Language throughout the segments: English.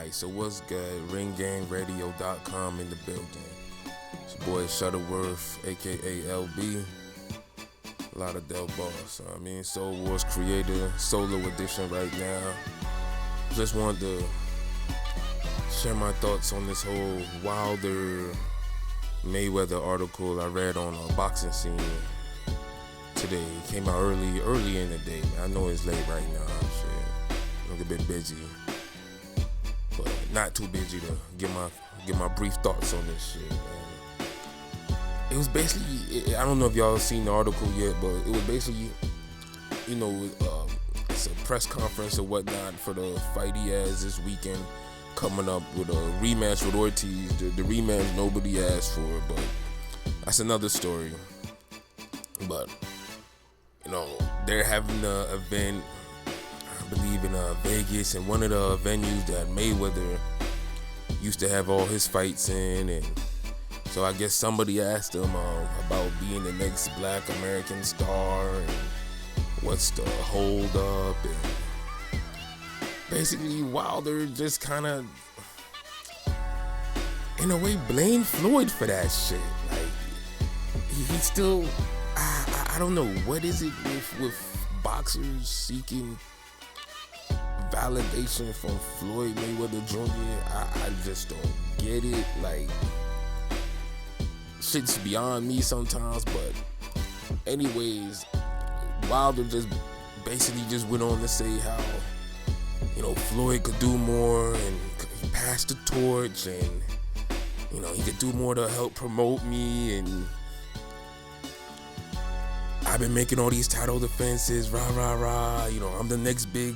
Alright, so what's good? RingGangRadio.com in the building. It's your boy Shutterworth, aka LB. Lauderdale Boss. I mean, Soul Wars Creator, solo edition right now. Just wanted to share my thoughts on this whole Wilder Mayweather article I read on a boxing scene today. It came out early in the day. I know it's late right now. Shit, I'm a bit busy, but not too busy to get my brief thoughts on this shit, man. It was basically, I don't know if y'all seen the article yet, but it was basically, it's a press conference or whatnot for the fight he has this weekend coming up with a rematch with Ortiz. The rematch nobody asked for, but that's another story. But they're having an event, I believe in Vegas, and one of the venues that Mayweather used to have all his fights in, and so I guess somebody asked him about being the next Black American star and what's the hold up, and basically Wilder just kind of, in a way, blamed Floyd for that shit. Like he still, I don't know, what is it with boxers seeking validation from Floyd Mayweather Jr.? I just don't get it. Like, shit's beyond me sometimes. But anyways, Wilder just basically just went on to say how Floyd could do more, and he passed the torch, and he could do more to help promote me, and I've been making all these title defenses, rah rah rah. I'm the next big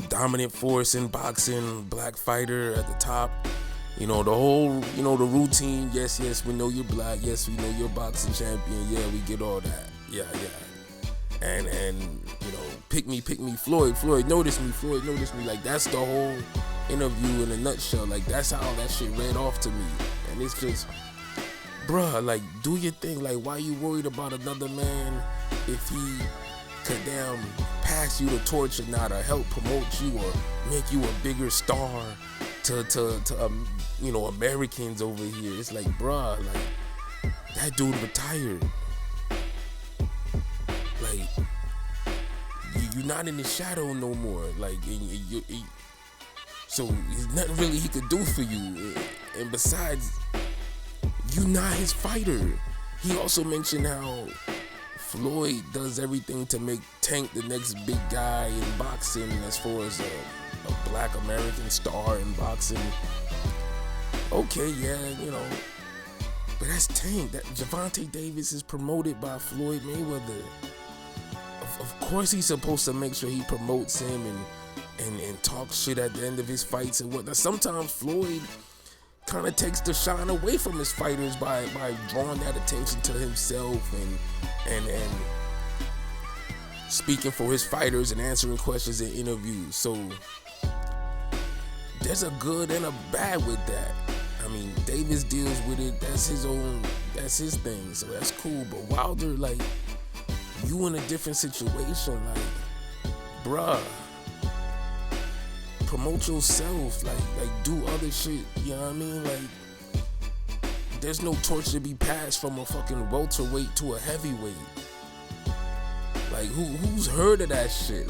dominant force in boxing, black fighter at the top. The whole, the routine. Yes, we know you're black. Yes, we know you're boxing champion. Yeah, we get all that. Yeah. And pick me, Floyd, notice me. Like, that's the whole interview in a nutshell. Like, that's how that shit read off to me. And it's just, bruh, like, do your thing. Like, why you worried about another man if he could damn pass you the torch or not, or help promote you or make you a bigger star to Americans over here? It's like, bruh, like, that dude retired. Like, you're not in the shadow no more. Like, so there's nothing really he could do for you. And besides, you're not his fighter. He also mentioned how Floyd does everything to make Tank the next big guy in boxing, as far as a Black American star in boxing. Okay, yeah, but that's Tank. That Gervonta Davis is promoted by Floyd Mayweather. Of course he's supposed to make sure he promotes him and talk shit at the end of his fights and whatnot. Sometimes Floyd kind of takes the shine away from his fighters by drawing that attention to himself and speaking for his fighters and answering questions in interviews. So there's a good and a bad with that. I mean, Davis deals with it. That's his thing. So that's cool. But Wilder, like, you in a different situation. Like, bruh, promote yourself. Like do other shit. You know what I mean? Like, there's no torch to be passed from a fucking welterweight to a heavyweight. Like, who's heard of that shit?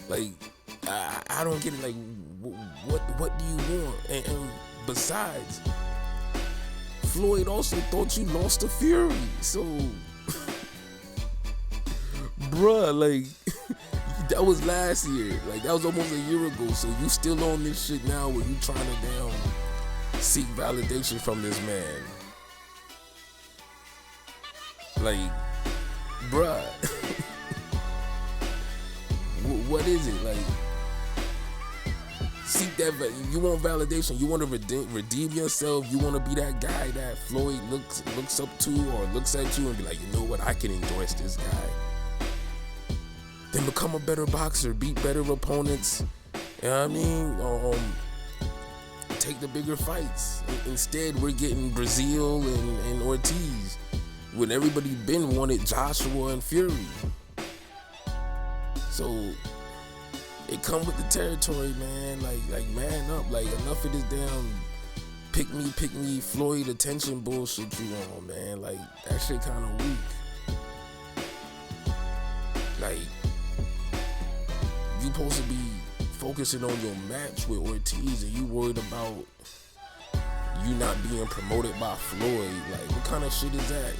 Like, I don't get it. Like, what do you want? And besides, Floyd also thought you lost to Fury. So, bruh, like, that was last year. Like, that was almost a year ago. So you still on this shit now where you trying to damn seek validation from this man. Like, bruh, what is it? Like, seek that. You want validation. You want to redeem yourself. You want to be that guy that Floyd looks up to, or looks at you and be like, you know what? I can endorse this guy. Then become a better boxer, beat better opponents. You know what I mean? Take the bigger fights. Instead, we're getting Brazil and Ortiz, when everybody been wanted Joshua and Fury. So it come with the territory, man. Like man up. Like enough of this damn pick me Floyd attention bullshit you on, man. Like that shit kind of weak. Like you supposed to be focusing on your match with Ortiz, and you worried about you not being promoted by Floyd. Like what kind of shit is that?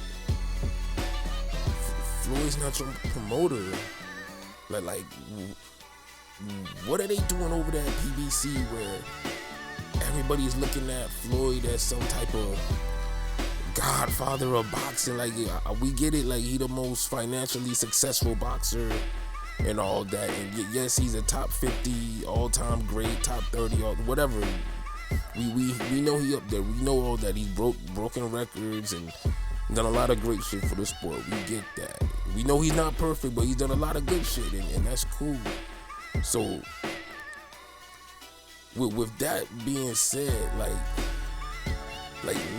Floyd's not your promoter. Like what are they doing over there at PBC where everybody's looking at Floyd as some type of godfather of boxing? Like we get it, like he the most financially successful boxer and all that, and yes, he's a top 50 all-time great, top 30, or whatever. We know he up there. We know all that. He's broken records and done a lot of great shit for the sport. We get that. We know he's not perfect, but he's done a lot of good shit, and that's cool. So with that being said, like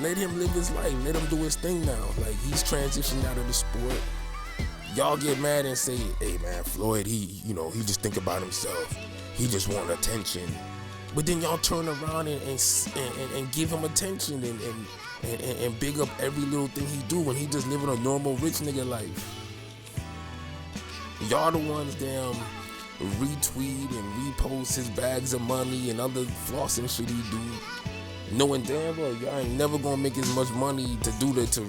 let him live his life. Let him do his thing now. Like he's transitioned out of the sport. Y'all get mad and say, hey man, Floyd, he just think about himself. He just want attention. But then y'all turn around and give him attention and big up every little thing he do when he just living a normal rich nigga life. Y'all the ones damn retweet and repost his bags of money and other flossing shit he do, knowing damn well y'all ain't never gonna make as much money to do that, to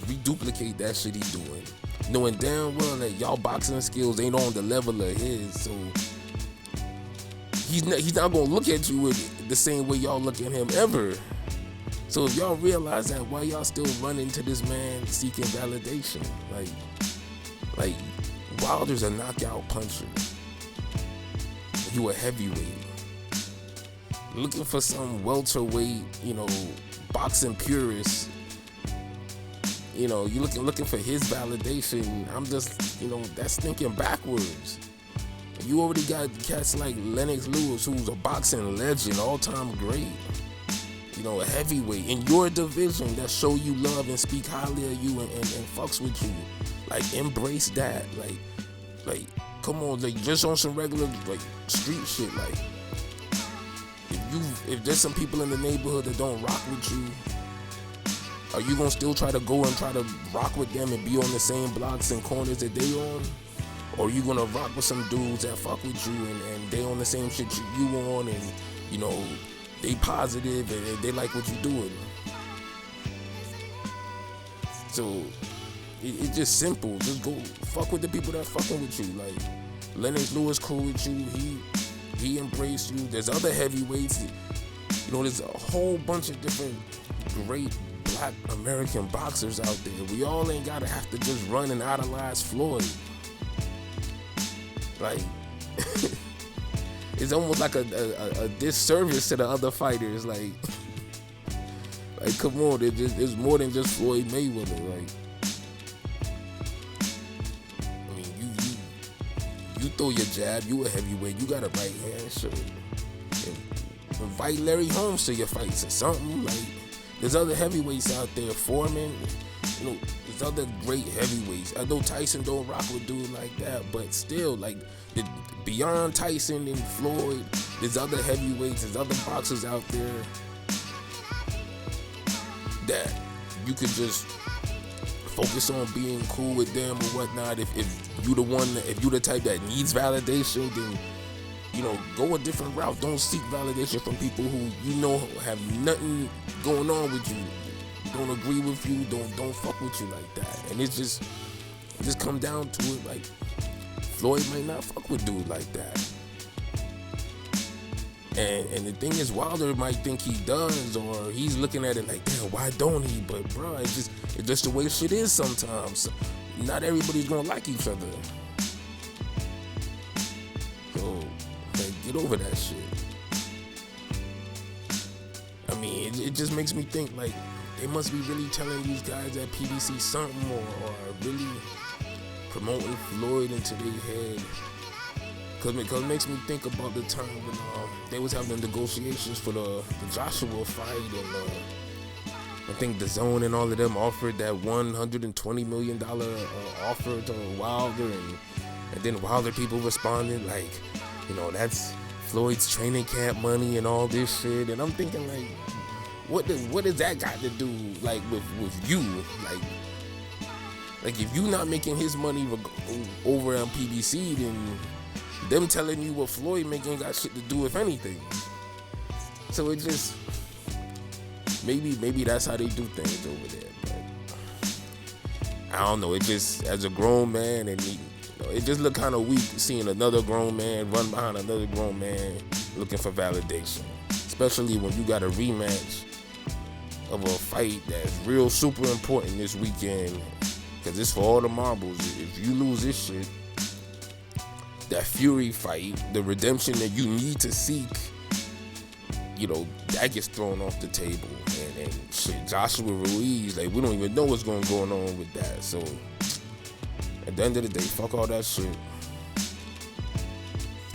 reduplicate that shit he doing, knowing damn well that y'all boxing skills ain't on the level of his. So he's not gonna look at you with the same way y'all look at him ever. So if y'all realize that, why y'all still running to this man seeking validation? Like Wilder's a knockout puncher. You a heavyweight. Looking for some welterweight, boxing purist. You looking for his validation. I'm just, that's thinking backwards. You already got cats like Lennox Lewis, who's a boxing legend, all-time great. A heavyweight in your division that show you love and speak highly of you and fucks with you. Like, embrace that. Like, come on, like, just on some regular, like, street shit. Like, if there's some people in the neighborhood that don't rock with you, are you gonna still try to go and try to rock with them and be on the same blocks and corners that they on? Or are you gonna rock with some dudes that fuck with you and they on the same shit you on, and, they positive and they like what you doing? So it's just simple. Just go fuck with the people that fucking with you. Like Lennox Lewis cool with you. He embraced you. There's other heavyweights. There's a whole bunch of different great Black American boxers out there. We all ain't gotta have to just run and idolize Floyd. Like it's almost like a disservice to the other fighters. Like come on, it's more than just Floyd Mayweather. Like, I mean, you throw your jab, you a heavyweight, you got a right hand, sure. Invite Larry Holmes to your fights or something. Like, there's other heavyweights out there, Foreman. There's other great heavyweights. I know Tyson don't rock with dudes like that, but still, like, beyond Tyson and Floyd, there's other heavyweights, there's other boxers out there that you could just focus on being cool with them or whatnot. If you the type that needs validation, then go a different route. Don't seek validation from people who have nothing going on with you, don't agree with you, don't fuck with you like that. And it just come down to it. Like, Floyd might not fuck with dudes like that. And the thing is, Wilder might think he does, or he's looking at it like, damn, why don't he? But bro, it's just the way shit is sometimes. Not everybody's gonna like each other. So, get over that shit. I mean, it just makes me think, like, they must be really telling these guys at PBC something, or really promoting Floyd into their head. Cause it makes me think about the time when they was having negotiations for the Joshua fight, and I think the Zone and all of them offered that $120 million offer to Wilder, and then Wilder people responded like, That's Floyd's training camp money and all this shit. And I'm thinking, like, what does that got to do, like, with you? Like if you not making his money over on PBC, then them telling you what Floyd making got shit to do with anything. So it just, maybe that's how they do things over there. But I don't know. It just, as a grown man, and it just looked kind of weak seeing another grown man run behind another grown man looking for validation, especially when you got a rematch of a fight that's real super important this weekend, because it's for all the marbles. If you lose this shit, that Fury fight, the redemption that you need to seek, that gets thrown off the table. And shit, Joshua Ruiz, like, we don't even know what's going on with that. So at the end of the day, fuck all that shit.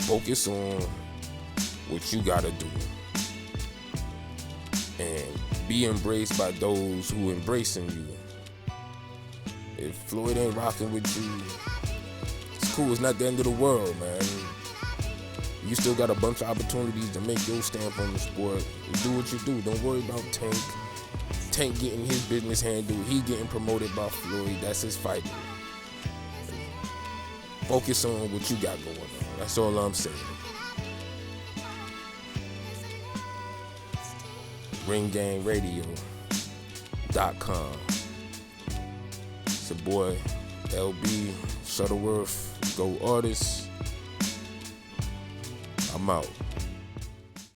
Focus on what you gotta do, and be embraced by those who embracing you. If Floyd ain't rocking with you, it's cool. It's not the end of the world, man. You still got a bunch of opportunities to make your stamp on the sport. Do what you do. Don't worry about Tank. Tank getting his business handled. He getting promoted by Floyd. That's his fight. Focus on what you got going on. That's all I'm saying. RingGangRadio.com. It's your boy LB, Shutterworth, Go Artist. I'm out.